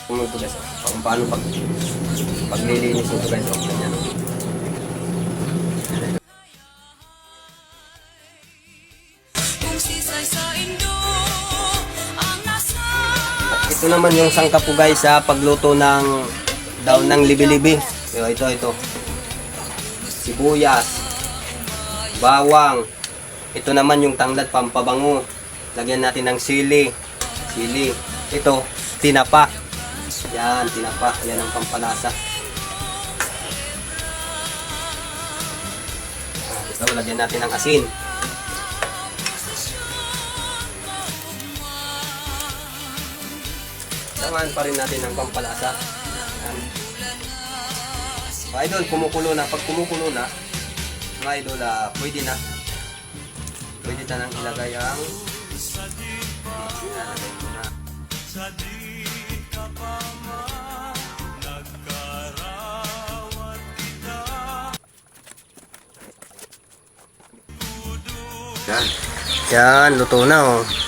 Ito guys, kung paano paglilinis nito guys, ganyan. Ito naman yung sangkap po guys sa pagluto ng daon ng libi-libi. Ito. Sibuyas, bawang. Ito naman yung tanglad, pampabango. Lagyan natin ng sili. Ito, tinapa. Yan, tinapa. Yan ang pampalasa. Ito, lagyan natin ng asin. Samahan pa rin natin ng pampalasa. Yan. Mga idol, kumukulo na. Pag kumukulo na, mga idol, pwede na. Pwede na nang ilagay ang ilalagay ko na. Yan, luto na oh.